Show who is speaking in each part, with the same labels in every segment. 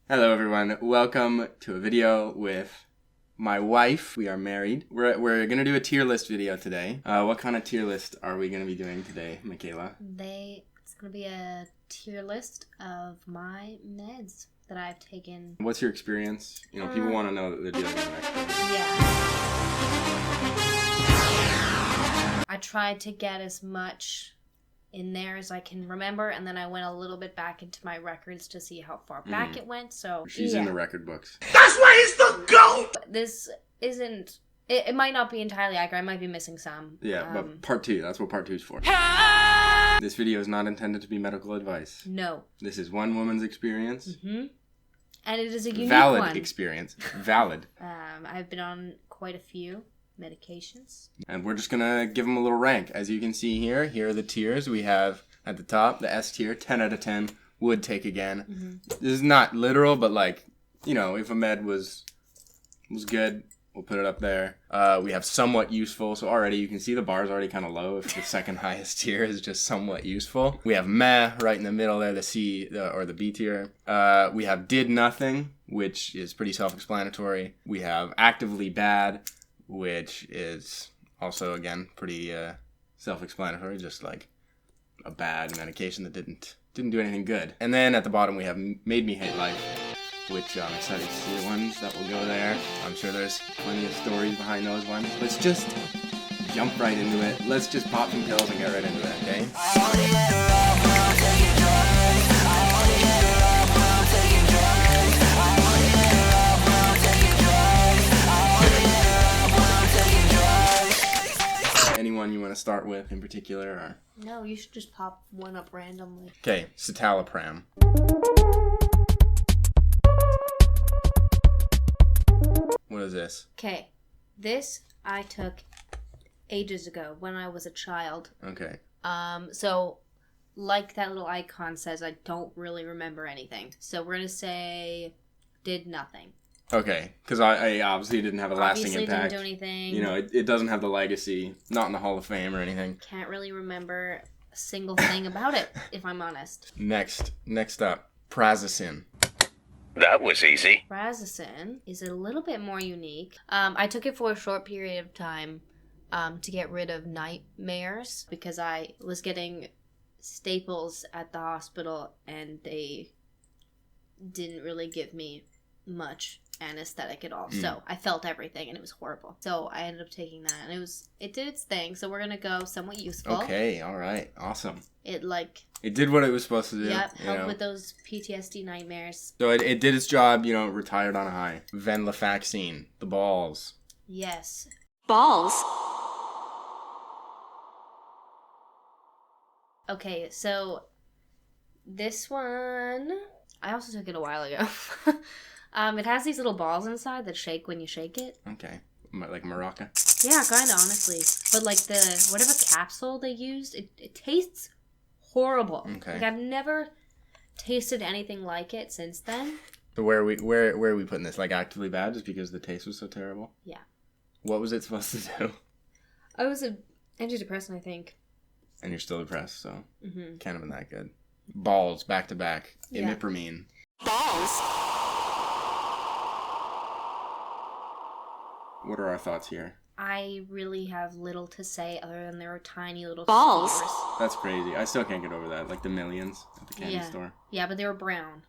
Speaker 1: Hello everyone, welcome to a video with my wife. We are married. We're gonna do a tier list video today. What kind of tier list are we gonna be doing today, Michaela?
Speaker 2: It's gonna be a tier list of my meds that I've taken.
Speaker 1: What's your experience? You know, people want to know that they're dealing with an expert.
Speaker 2: Yeah. I tried to get as much in there as I can remember, and then I went a little bit back into my records to see how far back it went. So
Speaker 1: she's in the record books.
Speaker 3: That's why he's the GOAT!
Speaker 2: This isn't. It might not be entirely accurate. I might be missing some.
Speaker 1: Yeah, but part 2. That's what part 2 is for. This video is not intended to be medical advice.
Speaker 2: No.
Speaker 1: This is one woman's experience.
Speaker 2: Mm-hmm. And it is a unique
Speaker 1: Valid
Speaker 2: one.
Speaker 1: experience. Valid.
Speaker 2: I've been on quite a few medications.
Speaker 1: And we're just gonna give them a little rank. As you can see here are the tiers. We have at the top the S tier, 10 out of 10, would take again. Mm-hmm. This is not literal, but like, you know, if a med was good, we'll put it up there. We have somewhat useful, so already you can see the bar's already kind of low if the second highest tier is just somewhat useful. We have meh right in the middle there, the C or the B tier. We have did nothing, which is pretty self-explanatory. We have actively bad, which is also, again, pretty self-explanatory, just like a bad medication that didn't do anything good. And then at the bottom we have made me hate life, which I'm excited to see the ones that will go there. I'm sure there's plenty of stories behind those ones. Let's just jump right into it. Let's just pop some pills and get right into it, okay? Anyone you want to start with in particular? Or?
Speaker 2: No, you should just pop one up randomly.
Speaker 1: Okay, citalopram. What is this?
Speaker 2: Okay, this I took ages ago when I was a child.
Speaker 1: Okay.
Speaker 2: So like that little icon says, I don't really remember anything. So we're gonna say did nothing.
Speaker 1: Okay, because I obviously didn't have a lasting impact.
Speaker 2: Obviously didn't do anything.
Speaker 1: You know, it doesn't have the legacy, not in the Hall of Fame or anything.
Speaker 2: Can't really remember a single thing about it, if I'm honest. Next
Speaker 1: up, prazosin.
Speaker 3: That was easy.
Speaker 2: Prazosin is a little bit more unique. I took it for a short period of time to get rid of nightmares because I was getting staples at the hospital and they didn't really give me much anesthetic at all. So I felt everything and it was horrible. So I ended up taking that and it did its thing. So we're gonna go somewhat useful.
Speaker 1: Okay, all right, awesome.
Speaker 2: It
Speaker 1: did what it was supposed to do.
Speaker 2: Yep, helped with those PTSD nightmares.
Speaker 1: So it did its job, you know, retired on a high. Venlafaxine, the balls.
Speaker 2: Yes.
Speaker 4: Balls?
Speaker 2: Okay, so this one I also took it a while ago. It has these little balls inside that shake when you shake it.
Speaker 1: Okay. Like maraca?
Speaker 2: Yeah, kind of, honestly. But like the whatever capsule they used, it tastes horrible.
Speaker 1: Okay.
Speaker 2: Like I've never tasted anything like it since then.
Speaker 1: So where are we putting this? Like actively bad just because the taste was so terrible?
Speaker 2: Yeah.
Speaker 1: What was it supposed to do?
Speaker 2: I was an antidepressant, I think.
Speaker 1: And you're still depressed, so can't have been that good. Balls, back to back.
Speaker 2: Yeah.
Speaker 1: Imipramine.
Speaker 4: Balls?
Speaker 1: What are our thoughts here?
Speaker 2: I really have little to say other than there were tiny little
Speaker 4: Balls?
Speaker 2: spheres.
Speaker 1: That's crazy. I still can't get over that. Like the millions at the candy store.
Speaker 2: Yeah, but they were brown.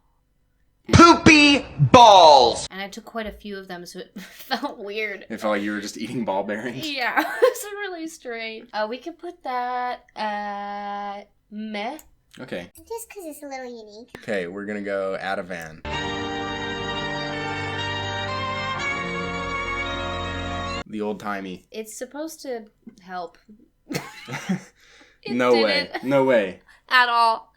Speaker 3: Poopy balls!
Speaker 2: And I took quite a few of them, so it felt weird.
Speaker 1: It felt like you were just eating ball bearings.
Speaker 2: Yeah, it's really strange. We can put that at meh.
Speaker 1: Okay.
Speaker 5: Just because it's a little unique.
Speaker 1: Okay, we're gonna go Ativan. The old timey.
Speaker 2: It's supposed to help.
Speaker 1: No way. No way.
Speaker 2: At all.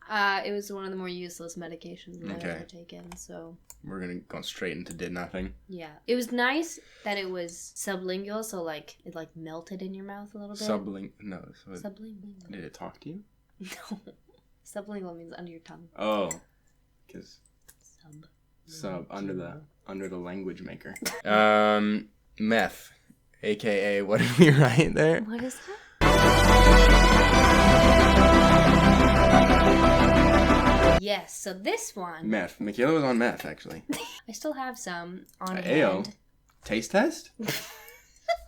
Speaker 2: It was one of the more useless medications that I've ever taken, so...
Speaker 1: We're gonna go straight into did nothing.
Speaker 2: Yeah. It was nice that it was sublingual, so, like, it, like, melted in your mouth a little bit.
Speaker 1: Sublingual. Did it talk to you?
Speaker 2: No. Sublingual means under your tongue.
Speaker 1: Oh. Because... under the language maker. Meth. AKA, what did we write there?
Speaker 2: What is that? Yes, so this one...
Speaker 1: Meth. Michaela was on meth, actually.
Speaker 2: I still have some on
Speaker 1: Ayo.
Speaker 2: hand.
Speaker 1: Taste test?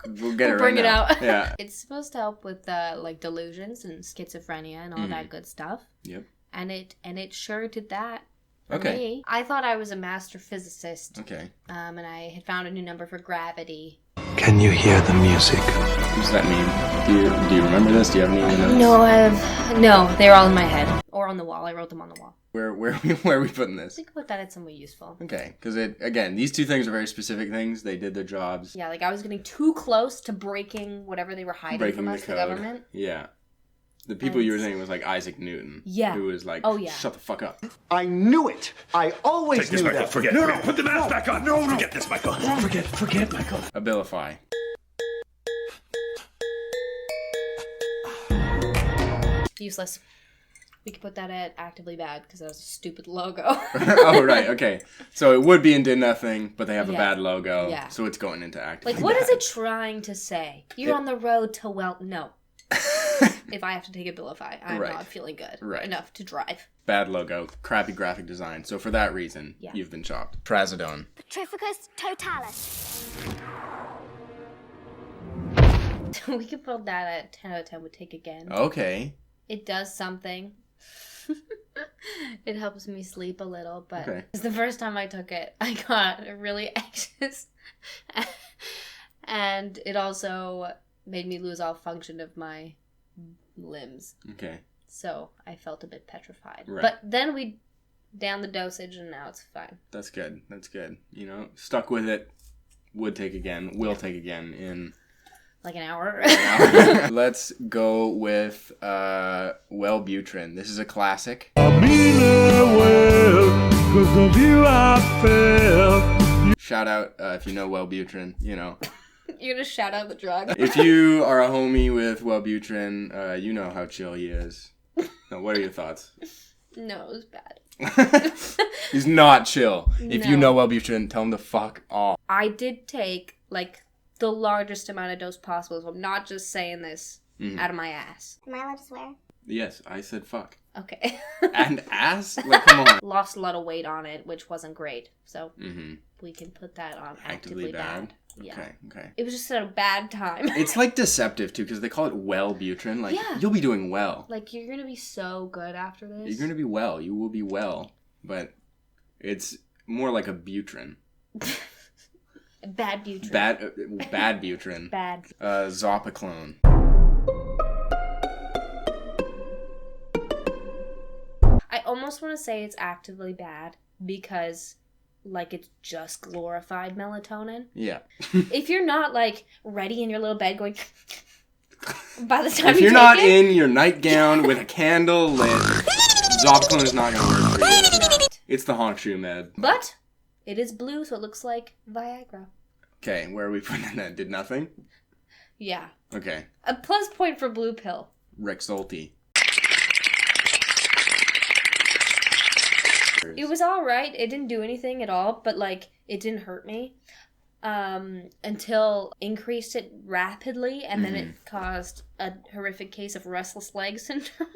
Speaker 1: We'll get it right
Speaker 2: bring it
Speaker 1: now.
Speaker 2: out.
Speaker 1: Yeah.
Speaker 2: It's supposed to help with like delusions and schizophrenia and all that good stuff.
Speaker 1: Yep.
Speaker 2: And it sure did that for
Speaker 1: Okay.
Speaker 2: me. I thought I was a master physicist.
Speaker 1: Okay.
Speaker 2: And I had found a new number for gravity.
Speaker 4: Can you hear the music?
Speaker 1: What does that mean? Do you remember this? Do you have any notes?
Speaker 2: No, they're all in my head or on the wall. I wrote them on the wall.
Speaker 1: Where are we putting this?
Speaker 2: I think about that at somewhere useful.
Speaker 1: Okay, because these two things are very specific things. They did their jobs.
Speaker 2: Yeah, like I was getting too close to breaking whatever they were hiding from us, the government.
Speaker 1: Yeah. The people you were saying was like Isaac Newton.
Speaker 2: Yeah.
Speaker 1: Who was like, shut the fuck up.
Speaker 5: I knew it. I always knew that.
Speaker 3: Forget. No, put the mask back on. No, forget this, Michael. Forget, Michael.
Speaker 1: Abilify.
Speaker 2: Useless. We could put that at actively bad because that was a stupid logo.
Speaker 1: Oh, right. Okay. So it would be and did nothing, but they have a bad logo.
Speaker 2: Yeah.
Speaker 1: So it's going into actively
Speaker 2: Like, what
Speaker 1: bad.
Speaker 2: is it trying to say? You're on the road to, no. If I have to take Abilify, I'm not feeling good enough to drive.
Speaker 1: Bad logo, crappy graphic design. So for that reason, you've been chopped. Trazodone.
Speaker 6: Petrificus totalis.
Speaker 2: We could put that at 10 out of 10 would take again.
Speaker 1: Okay.
Speaker 2: It does something. It helps me sleep a little, but
Speaker 1: Okay.
Speaker 2: the first time I took it, I got really anxious. And it also made me lose all function of my limbs.
Speaker 1: Okay.
Speaker 2: So I felt a bit petrified.
Speaker 1: Right.
Speaker 2: But then we down the dosage and now it's fine.
Speaker 1: That's good. That's good. You know, stuck with it. Would take again. Will take again in...
Speaker 2: Like an hour.
Speaker 1: Let's go with Wellbutrin. This is a classic. Shout out if you know Wellbutrin, you know.
Speaker 2: You're gonna shout out the drug?
Speaker 1: If you are a homie with Wellbutrin, you know how chill he is. Now, what are your thoughts?
Speaker 2: No, it was bad.
Speaker 1: He's not chill. If you
Speaker 2: No.
Speaker 1: know Wellbutrin, tell him to fuck off.
Speaker 2: I did take, like, the largest amount of dose possible, so I'm not just saying this out of my ass.
Speaker 6: Am I allowed to swear?
Speaker 1: Yes, I said fuck.
Speaker 2: Okay.
Speaker 1: And ass? Like, come on.
Speaker 2: Lost a lot of weight on it, which wasn't great, so
Speaker 1: Mm-hmm.
Speaker 2: we can put that on
Speaker 1: Actively
Speaker 2: actively bad. Yeah.
Speaker 1: Okay.
Speaker 2: It was just at a bad time.
Speaker 1: It's like deceptive too, because they call it Wellbutrin. Like, you'll be doing well.
Speaker 2: Like, you're gonna be so good after this.
Speaker 1: You're gonna be well. You will be well. But it's more like a Butrin.
Speaker 2: Bad Butrin.
Speaker 1: Bad Butrin.
Speaker 2: Bad.
Speaker 1: Zopiclone.
Speaker 2: I almost want to say it's actively bad because, like, it's just glorified melatonin.
Speaker 1: Yeah.
Speaker 2: If you're not, like, ready in your little bed going... by the time
Speaker 1: If
Speaker 2: you
Speaker 1: you're
Speaker 2: take
Speaker 1: not
Speaker 2: it,
Speaker 1: in your nightgown with a candle lit, Zopiclone is not gonna work for you.
Speaker 2: not.
Speaker 1: It's the honk shoe med.
Speaker 2: But it is blue, so it looks like Viagra.
Speaker 1: Okay, where are we putting that? Did nothing?
Speaker 2: Yeah.
Speaker 1: Okay.
Speaker 2: A plus point for blue pill.
Speaker 1: Rexulti.
Speaker 2: It was alright. It didn't do anything at all, but, like, it didn't hurt me. Until increased it rapidly, and then it caused a horrific case of restless leg syndrome.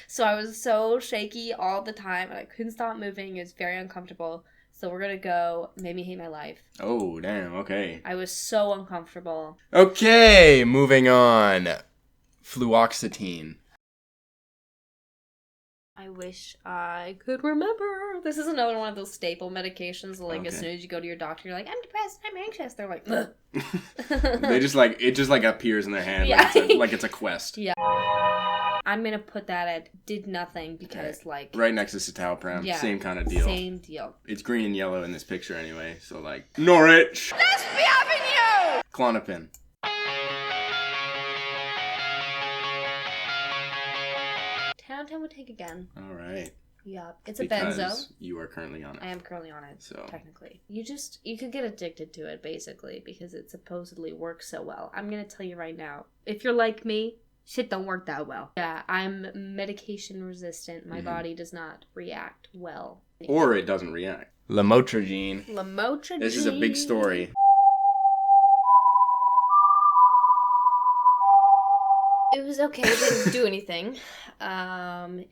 Speaker 2: So I was so shaky all the time, and I couldn't stop moving. It was very uncomfortable. So we're gonna go Made Me Hate My Life.
Speaker 1: Oh, damn, okay.
Speaker 2: I was so uncomfortable.
Speaker 1: Okay, moving on. Fluoxetine.
Speaker 2: I wish I could remember. This is another one of those staple medications. Like, as
Speaker 1: Okay.
Speaker 2: soon as you go to your doctor, you're like, I'm depressed, I'm anxious. They're like, ugh.
Speaker 1: They just like, it just like appears in their hand
Speaker 2: Yeah.
Speaker 1: like it's a quest.
Speaker 2: Yeah. I'm gonna put that at did nothing because,
Speaker 1: Okay.
Speaker 2: like...
Speaker 1: Right next to citalopram,
Speaker 2: Yeah,
Speaker 1: same kind of deal.
Speaker 2: Same deal.
Speaker 1: It's green and yellow in this picture anyway, so like, Norwich!
Speaker 6: Let's be having you!
Speaker 1: Klonopin.
Speaker 2: 10 out of 10 would take again.
Speaker 1: Alright.
Speaker 2: Yeah. It's a
Speaker 1: Because
Speaker 2: benzo.
Speaker 1: you are currently on it.
Speaker 2: I am currently on it,
Speaker 1: So.
Speaker 2: technically. You could get addicted to it, basically, because it supposedly works so well. I'm gonna tell you right now, if you're like me, shit don't work that well. Yeah, I'm medication resistant. My body does not react well.
Speaker 1: Or it doesn't react. Lamotrigine.
Speaker 2: Lamotrigine.
Speaker 1: This is a big story.
Speaker 2: It was okay. It didn't do anything. And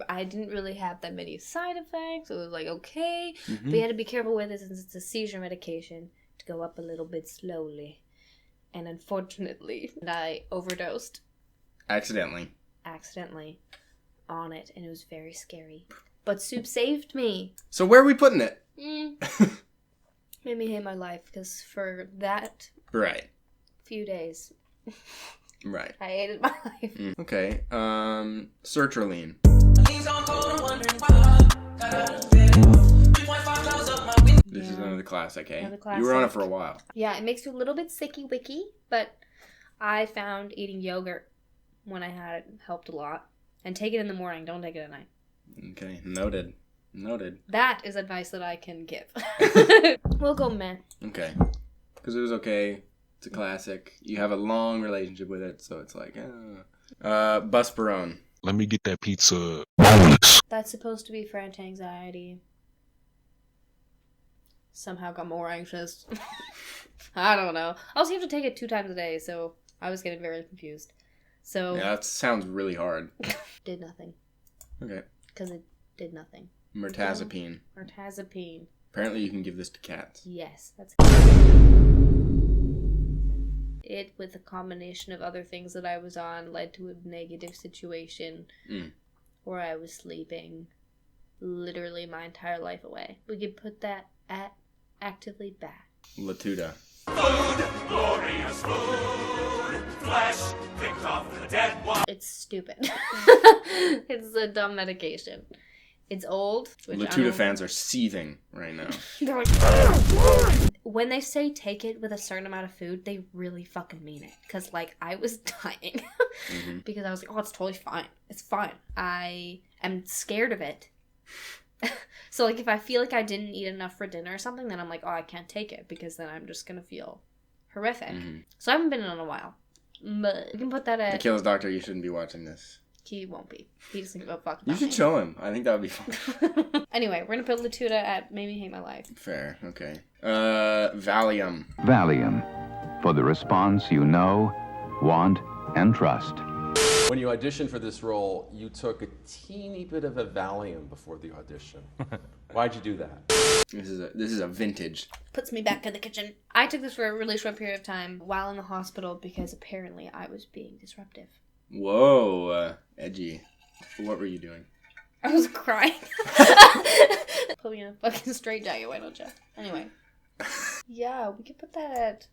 Speaker 2: I didn't really have that many side effects. It was like, okay. But you had to be careful with it since it's a seizure medication to go up a little bit slowly. And unfortunately, I overdosed.
Speaker 1: Accidentally
Speaker 2: On it. And it was very scary. But soup saved me.
Speaker 1: So where are we putting it?
Speaker 2: Made me hate my life because for that
Speaker 1: Right.
Speaker 2: few days,
Speaker 1: Right.
Speaker 2: I hated my life.
Speaker 1: Okay. Sertraline. This is another classic, eh?
Speaker 2: Another classic.
Speaker 1: You were on it for a while.
Speaker 2: Yeah, it makes you a little bit sicky-wicky, but I found eating yogurt when I had it helped a lot. And take it in the morning, don't take it at night.
Speaker 1: Okay, noted.
Speaker 2: That is advice that I can give. We'll go meh.
Speaker 1: Okay. Because it was okay. It's a classic. You have a long relationship with it, so it's like, Busperone.
Speaker 7: Let me get that pizza.
Speaker 2: That's supposed to be for anti-anxiety. Somehow got more anxious. I don't know. Also, you have to take it 2 times a day, so I was getting very confused. So
Speaker 1: Yeah, that sounds really hard.
Speaker 2: did nothing.
Speaker 1: Okay.
Speaker 2: Because it did nothing.
Speaker 1: Mirtazapine.
Speaker 2: Mirtazapine.
Speaker 1: Apparently you can give this to cats.
Speaker 2: Yes, that's it. With a combination of other things that I was on led to a negative situation where I was sleeping literally my entire life away. We could put that at actively back.
Speaker 1: Latuda.
Speaker 3: Glorious food, flesh picked off the dead one.
Speaker 2: It's stupid. It's a dumb medication. It's old.
Speaker 1: Latuda fans are seething right now.
Speaker 2: They're like, when they say take it with a certain amount of food, they really fucking mean it. Because, like, I was dying. Because I was like, oh, it's totally fine. It's fine. I am scared of it. So, like, if I feel like I didn't eat enough for dinner or something, then I'm like, oh, I can't take it. Because then I'm just going to feel horrific. So I haven't been in a while. But you can put that at...
Speaker 1: Michaela's doctor, you shouldn't be watching this.
Speaker 2: He won't be. He doesn't give a fuck about
Speaker 1: You should
Speaker 2: me.
Speaker 1: show him. I think that would be fun.
Speaker 2: Anyway, we're going to put Latuda at Made Me Hate My Life.
Speaker 1: Fair, okay. Valium.
Speaker 8: Valium, for the response you know, want, and trust.
Speaker 9: When you auditioned for this role, you took a teeny bit of a Valium before the audition. Why'd you do that?
Speaker 1: This is a vintage.
Speaker 2: Puts me back in the kitchen. I took this for a really short period of time while in the hospital because apparently I was being disruptive.
Speaker 1: Whoa, edgy. What were you doing?
Speaker 2: I was crying. Put me in a fucking straight jacket, why don't you? Anyway. Yeah, we could put that at...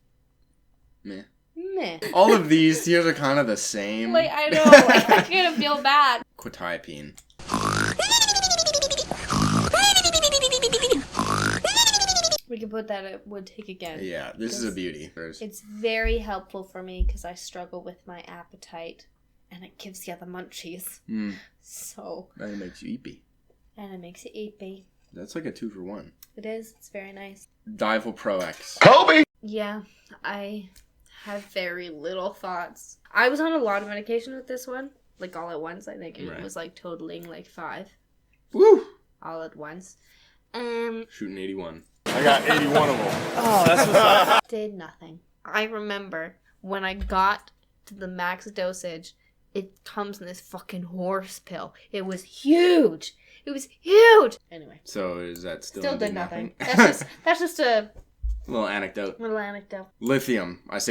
Speaker 1: Meh.
Speaker 2: Meh.
Speaker 1: All of these tiers are kind of the same.
Speaker 2: Like, I know, like, I kind of feel bad.
Speaker 1: Quetiapine.
Speaker 2: We could put that at Would Take Again.
Speaker 1: Yeah, this is a beauty.
Speaker 2: It's very helpful for me because I struggle with my appetite. And it gives you the munchies. So.
Speaker 1: And it makes you eepy.
Speaker 2: And it makes you eepy.
Speaker 1: That's like a 2-for-1.
Speaker 2: It is. It's very nice.
Speaker 1: Dival Pro X.
Speaker 8: Kobe!
Speaker 2: Yeah, I have very little thoughts. I was on a lot of medication with this one. Like all at once. I think it was like totaling like 5.
Speaker 1: Woo!
Speaker 2: All at once.
Speaker 1: Shooting 81.
Speaker 3: I got 81 of them. Oh, that's what's up.
Speaker 2: Did nothing. I remember when I got to the max dosage, it comes in this fucking horse pill. It was huge. It was huge. Anyway.
Speaker 1: So is that still
Speaker 2: did nothing. That's just a
Speaker 1: little anecdote.
Speaker 2: little anecdote.
Speaker 1: Lithium. I've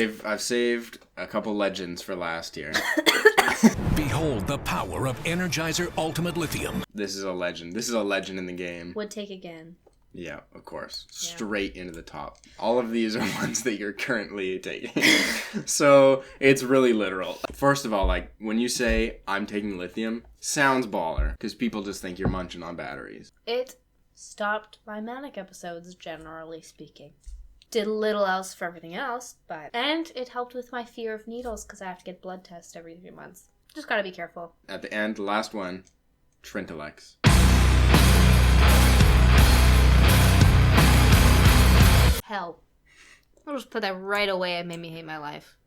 Speaker 1: saved a couple legends for last year.
Speaker 10: Behold the power of Energizer Ultimate Lithium.
Speaker 1: This is a legend. This is a legend in the game.
Speaker 2: Would Take Again.
Speaker 1: Yeah, of course. Straight into the top. All of these are ones that you're currently taking. So it's really literal. First of all, like when you say I'm taking lithium, sounds baller because people just think you're munching on batteries.
Speaker 2: It stopped my manic episodes, generally speaking. Did a little else for everything else, and it helped with my fear of needles because I have to get blood tests every 3 months. Just gotta be careful.
Speaker 1: At the end, the last one, Trintalex.
Speaker 2: Hell. I'll just put that right away. It made me hate my life.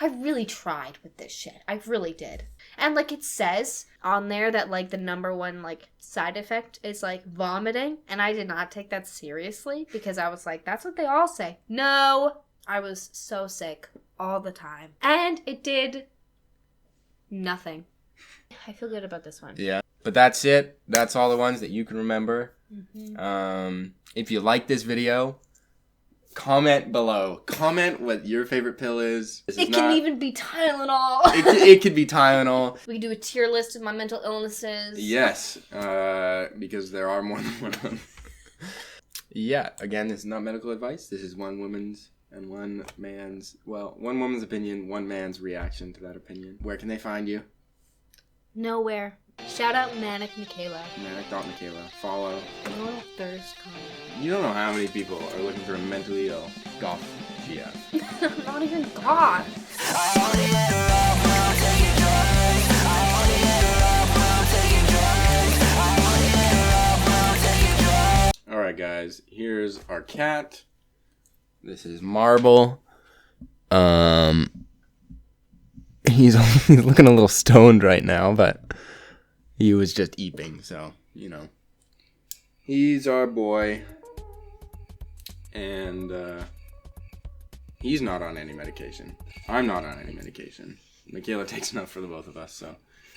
Speaker 2: I really tried with this shit. I really did. And like it says on there that like the number one like side effect is like vomiting. And I did not take that seriously because I was like, that's what they all say. No. I was so sick all the time. And it did Nothing. I feel good about this one.
Speaker 1: Yeah. But that's it. That's all the ones that you can remember. If you like this video, comment below. Comment what your favorite pill is.
Speaker 2: It can even be Tylenol.
Speaker 1: It could be Tylenol.
Speaker 2: We can do a tier list of my mental illnesses.
Speaker 1: Yes, because there are more than one of them. Yeah, again, this is not medical advice. This is one woman's and one woman's opinion, one man's reaction to that opinion. Where can they find you?
Speaker 2: Nowhere. Shout out manic.michaela.
Speaker 1: Manic.michaela. Follow.
Speaker 2: Normal thirst comment.
Speaker 1: You don't know how many people are looking for a mentally ill goth GF.
Speaker 2: Not even God.
Speaker 1: Alright guys, here's our cat. This is Marble. He's looking a little stoned right now, but he was just eeping, so, you know. He's our boy. And he's not on any medication. I'm not on any medication. Michaela takes enough for the both of us, so